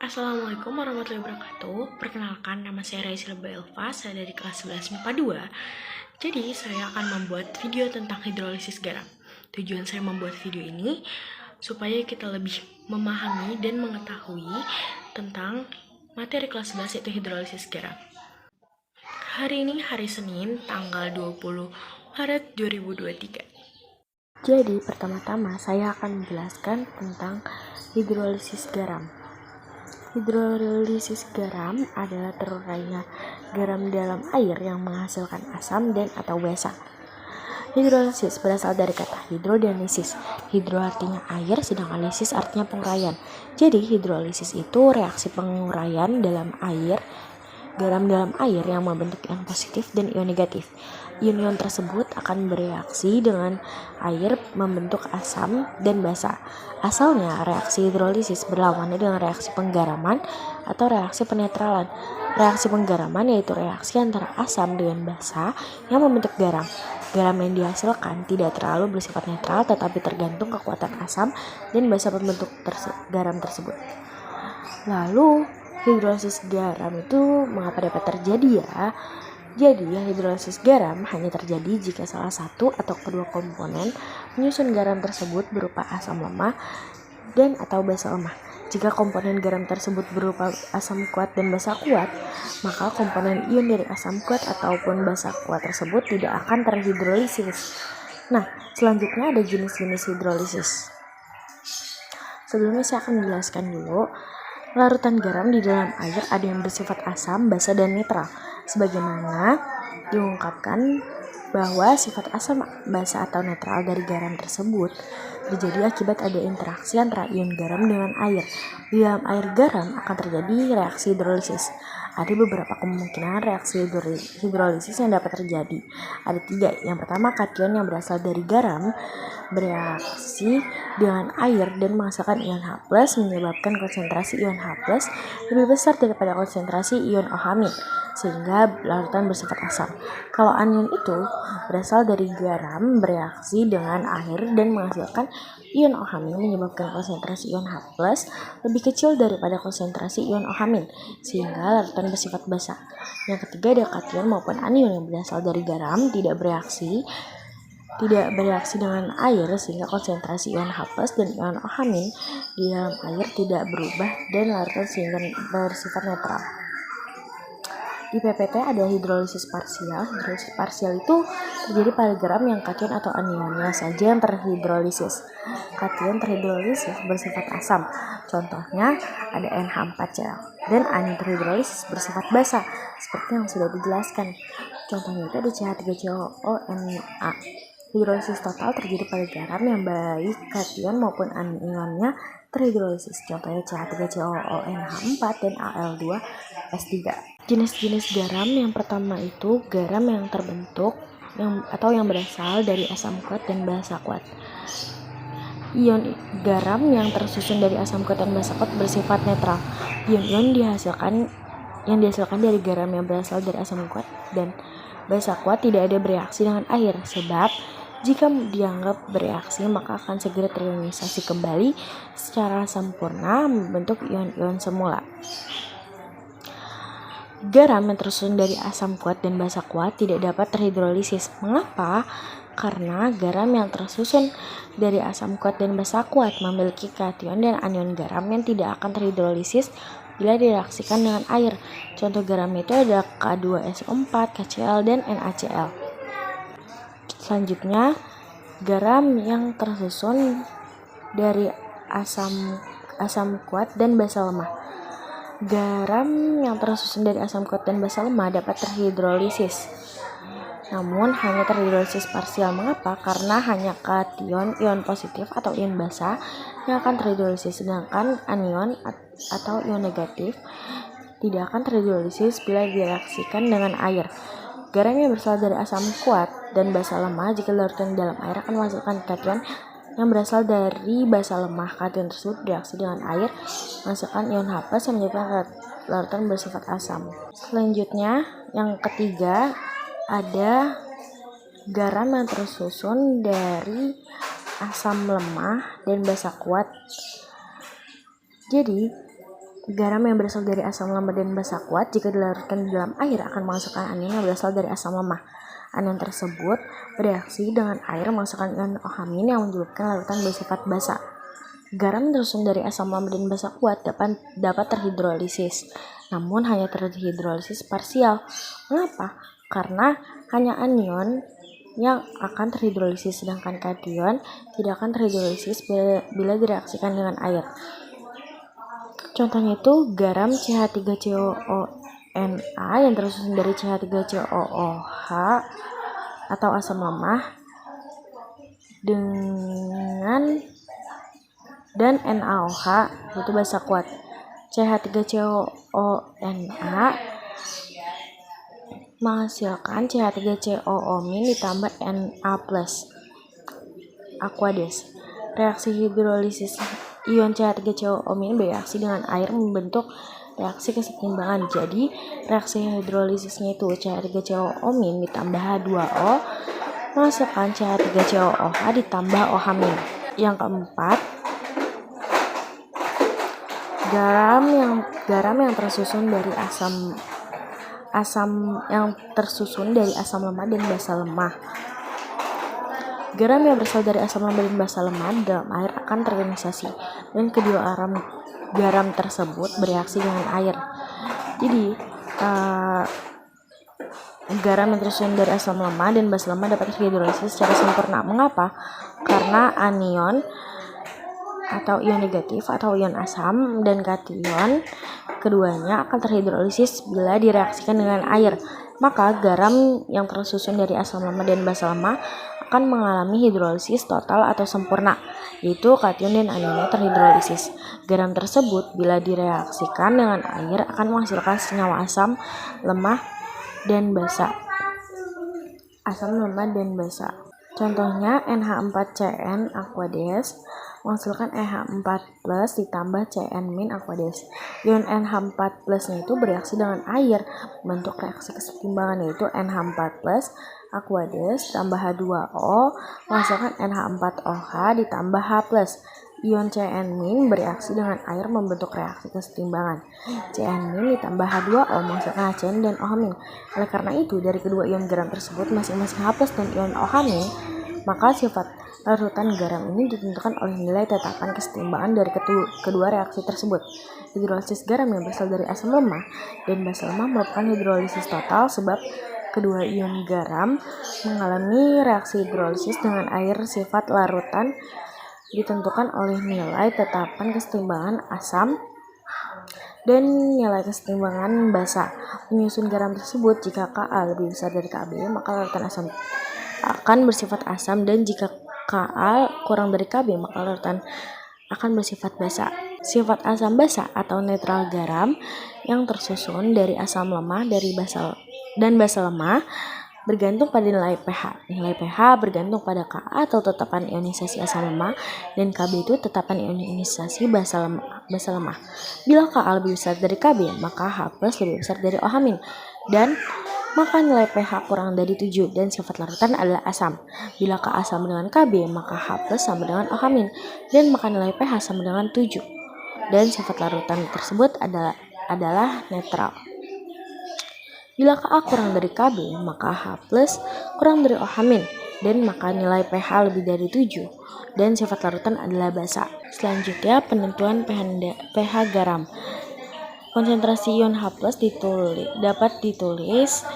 Assalamualaikum warahmatullahi wabarakatuh. Perkenalkan, nama saya Raisa Elva, saya dari kelas 11 MIPA 2. Jadi, saya akan membuat video tentang hidrolisis garam. Tujuan saya membuat video ini supaya kita lebih memahami dan mengetahui tentang materi kelas 11 yaitu hidrolisis garam. Hari ini hari Senin, tanggal 20 Maret 2023. Jadi, pertama-tama saya akan menjelaskan tentang hidrolisis garam. Hidrolisis garam adalah terurainya garam dalam air yang menghasilkan asam dan atau basa. Hidrolisis berasal dari kata hidro dan lisis. Hidro artinya air, sedangkan lisis artinya penguraian. Jadi hidrolisis itu reaksi penguraian dalam air garam dalam air yang membentuk ion positif dan ion negatif. Ion-ion tersebut akan bereaksi dengan air membentuk asam dan basa. Asalnya reaksi hidrolisis berlawanan dengan reaksi penggaraman atau reaksi penetralan. Reaksi penggaraman yaitu reaksi antara asam dengan basa yang membentuk garam. Garam yang dihasilkan tidak terlalu bersifat netral tetapi tergantung kekuatan asam dan basa pembentuk garam tersebut. Lalu hidrolisis garam itu mengapa dapat terjadi ya? Jadi hidrolisis garam hanya terjadi jika salah satu atau kedua komponen penyusun garam tersebut berupa asam lemah dan atau basa lemah. Jika komponen garam tersebut berupa asam kuat dan basa kuat, maka komponen ion dari asam kuat ataupun basa kuat tersebut tidak akan terhidrolisis. Nah, selanjutnya ada jenis-jenis hidrolisis. Sebelumnya saya akan menjelaskan dulu. Larutan garam di dalam air ada yang bersifat asam, basa, dan netral. Sebagaimana diungkapkan bahwa sifat asam, basa, atau netral dari garam tersebut terjadi akibat ada interaksi antara ion garam dengan air. Di dalam air garam akan terjadi reaksi hidrolisis. Ada beberapa kemungkinan reaksi hidrolisis yang dapat terjadi. Ada 3. Yang pertama, kation yang berasal dari garam bereaksi dengan air dan menghasilkan ion H+, menyebabkan konsentrasi ion H+ lebih besar daripada konsentrasi ion OH- sehingga larutan bersifat asam. Kalau anion itu berasal dari garam bereaksi dengan air dan menghasilkan ion OH- menyebabkan konsentrasi ion H+ lebih kecil daripada konsentrasi ion OH- sehingga larutan bersifat basa. Yang ketiga, ada kation maupun anion yang berasal dari garam tidak bereaksi dengan air sehingga konsentrasi ion H+ dan ion OH- di dalam air tidak berubah dan larutan sehingga bersifat netral. Di PPT ada hidrolisis parsial. Hidrolisis parsial itu terjadi pada garam yang kation atau anionnya saja yang terhidrolisis. Kation terhidrolisis bersifat asam. Contohnya ada NH4Cl. Dan anion terhidrolisis bersifat basa seperti yang sudah dijelaskan. Contohnya itu ada CH3COO-Na. Hidrolisis total terjadi pada garam yang baik kation maupun anionnya terhidrolisis. Contohnya CH3COONH4 dan Al2S3. Jenis-jenis garam yang pertama itu garam yang terbentuk yang berasal dari asam kuat dan basa kuat. Ion garam yang tersusun dari asam kuat dan basa kuat bersifat netral. Ion-ion yang dihasilkan dari garam yang berasal dari asam kuat dan basa kuat tidak ada bereaksi dengan air, sebab jika dianggap bereaksi maka akan segera terionisasi kembali secara sempurna membentuk ion-ion semula. Garam yang tersusun dari asam kuat dan basa kuat tidak dapat terhidrolisis. Mengapa? Karena garam yang tersusun dari asam kuat dan basa kuat memiliki kation dan anion garam yang tidak akan terhidrolisis bila direaksikan dengan air. Contoh garam itu ada K2SO4, KCl, dan NaCl. Selanjutnya, garam yang tersusun dari asam kuat dan basa lemah. Garam yang tersusun dari asam kuat dan basa lemah dapat terhidrolisis, namun hanya terhidrolisis parsial. Mengapa? Karena hanya kation ion positif atau ion basa yang akan terhidrolisis, sedangkan anion atau ion negatif tidak akan terhidrolisis bila direaksikan dengan air. Garam yang berasal dari asam kuat dan basa lemah jika dilarutkan dalam air akan menghasilkan kation yang berasal dari basa lemah. Kation tersebut bereaksi dengan air menghasilkan ion H+ yang menyebabkan larutan bersifat asam. Selanjutnya, yang ketiga ada garam yang tersusun dari asam lemah dan basa kuat. Jadi Garam yang berasal dari asam lemah dan basa kuat jika dilarutkan di dalam air akan menghasilkan anion yang berasal dari asam lemah. Anion tersebut bereaksi dengan air menghasilkan ion OH- yang menyebabkan larutan bersifat basa. Garam tersusun dari asam lemah dan basa kuat dapat terhidrolisis, namun hanya terhidrolisis parsial. Mengapa? Karena hanya anion yang akan terhidrolisis, sedangkan kation tidak akan terhidrolisis bila direaksikan dengan air. Contohnya itu garam CH3COONa yang tersusun dari CH3COOH atau asam lemah dan NaOH yaitu basa kuat. CH3COONa menghasilkan CH3COO- ditambah Na+, Aquades. Reaksi hidrolisis ion CH3COO- bereaksi dengan air membentuk reaksi kesetimbangan. Jadi, reaksi hidrolisisnya itu CH3COO- ditambah H2O menghasilkan CH3COOH ditambah OH-. Yang keempat, garam yang tersusun dari asam lemah dan basa lemah. Garam yang berasal dari asam lemah dan basa lemah dalam air akan terionisasi dan kedua garam tersebut bereaksi dengan air. Jadi, garam yang tersusun dari asam lemah dan basa lemah dapat terhidrolisis secara sempurna. Mengapa? Karena anion atau ion negatif atau ion asam dan kation keduanya akan terhidrolisis bila direaksikan dengan air. Maka garam yang tersusun dari asam lemah dan basa lemah akan mengalami hidrolisis total atau sempurna, yaitu kation dan anionnya terhidrolisis. Garam tersebut bila direaksikan dengan air akan menghasilkan senyawa asam lemah dan basa. Contohnya NH4CN Aquades menghasilkan NH4+ ditambah CN- Aquades. Ion NH4+ itu bereaksi dengan air membentuk reaksi kesetimbangan, yaitu NH4+ Aquades tambah H2O menghasilkan NH4OH ditambah H+. Ion CN- bereaksi dengan air membentuk reaksi kesetimbangan. CN- ditambah H2O menghasilkan HCN dan OH-. Oleh karena itu, dari kedua ion garam tersebut masing-masing H+ dan ion OH-, maka sifat larutan garam ini ditentukan oleh nilai tetapan kesetimbangan dari kedua reaksi tersebut. Hidrolisis garam yang berasal dari asam lemah dan basa lemah merupakan hidrolisis total sebab kedua ion garam mengalami reaksi hidrolisis dengan air. Sifat larutan ditentukan oleh nilai tetapan kesetimbangan asam dan nilai kesetimbangan basa. Menyusun garam tersebut, jika Ka lebih besar dari Kb, maka larutan asam akan bersifat asam, dan jika Ka kurang dari Kb, maka larutan akan bersifat basa. Sifat asam basa atau netral garam yang tersusun dari asam lemah dan basa lemah bergantung pada nilai pH. Nilai pH bergantung pada Ka atau tetapan ionisasi asam lemah, dan Kb itu tetapan ionisasi basa lemah. Bila Ka lebih besar dari Kb, maka H+ lebih besar dari OH-, dan maka nilai pH kurang dari 7 dan sifat larutan adalah asam. Bila Ka sama dengan Kb, maka H+ sama dengan OH-, dan maka nilai pH sama dengan 7 dan sifat larutan tersebut adalah netral. Bila Ka kurang dari Kb, maka H+ kurang dari OH-, dan maka nilai pH lebih dari 7 dan sifat larutan adalah basa. Selanjutnya, penentuan pH garam. Konsentrasi ion H+ dapat ditulis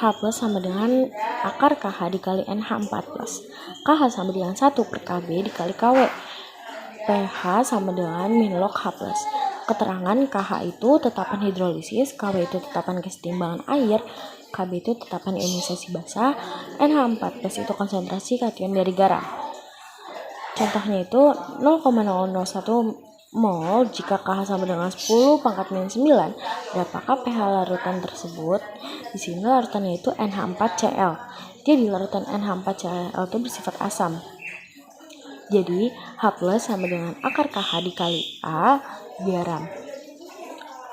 H+ sama dengan akar KH dikali NH4+. KH sama dengan 1 per Kb dikali Kw. pH sama dengan min log H+. Keterangan KH itu tetapan hidrolisis, Kw itu tetapan kesetimbangan air, Kb itu tetapan ionisasi basa, NH4+ itu konsentrasi kation dari garam. Contohnya itu 0,001 mol jika KH sama dengan 10⁻⁹. Berapakah pH larutan tersebut? Di sini larutannya itu NH4Cl. Jadi larutan NH4Cl itu bersifat asam. Jadi H+ sama dengan akar KH dikali A garam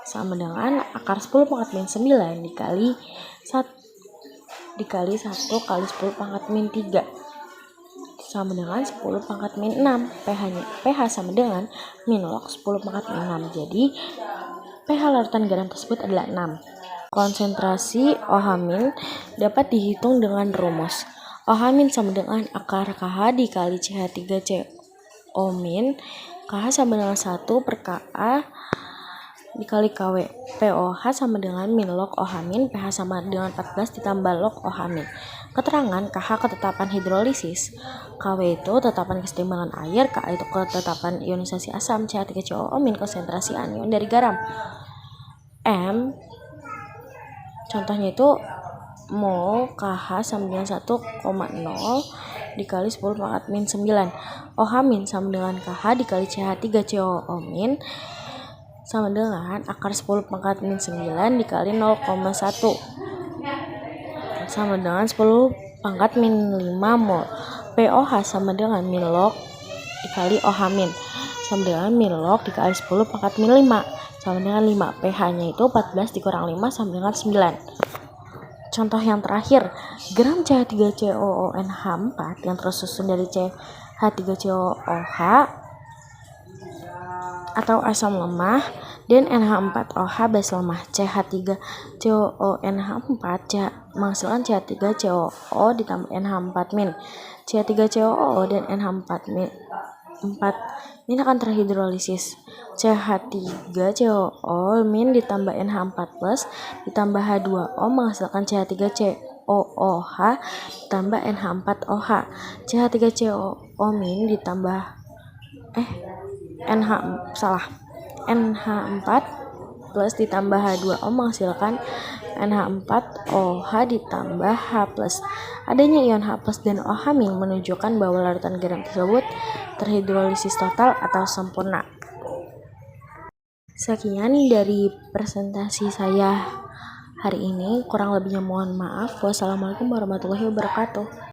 sama dengan akar 10⁻⁹ dikali 1 kali 10⁻⁻³ sama dengan 10⁻⁻⁶. pH sama dengan min log 10⁻⁻⁶. Jadi pH larutan garam tersebut adalah 6. Konsentrasi OH- dapat dihitung dengan rumus OH- sama dengan akar KH dikali CH3CO-. KH sama dengan 1 per Ka dikali KW. POH sama dengan min log OH-, pH sama dengan 14 ditambah log OH-. Keterangan KH ketetapan hidrolisis, KW itu ketetapan kesetimbangan air, Ka itu ketetapan ionisasi asam, CH3COO- konsentrasi anion dari garam. M contohnya itu mol KH sama dengan 1,0 dikali 10 pangkat min 9. OH- sama dengan KH dikali CH3COO- sama dengan akar 10 pangkat min 9 dikali 0,1 sama dengan 10 pangkat min 5 mol. POH sama dengan min log dikali OH- sama dengan min log dikali 10 pangkat min 5 sama dengan 5. pH-nya itu 14 dikurang 5 sama dengan 9. Contoh yang terakhir, gram CH3COONH4 yang tersusun dari CH3COOH atau asam lemah dan NH4OH base lemah. CH3COONH4 menghasilkan CH3COO ditambah NH4-. CH3COO dan NH4- ini akan terhidrolisis. CH3COO- ditambah NH4+ ditambah H2O menghasilkan CH3COOH ditambah NH4OH. CH3COO- ditambah NH4 plus ditambah H2O menghasilkan NH4OH ditambah H+. Adanya ion H+ dan OH- menunjukkan bahwa larutan garam tersebut terhidrolisis total atau sempurna. Sekian dari presentasi saya hari ini, kurang lebihnya mohon maaf. Wassalamualaikum warahmatullahi wabarakatuh.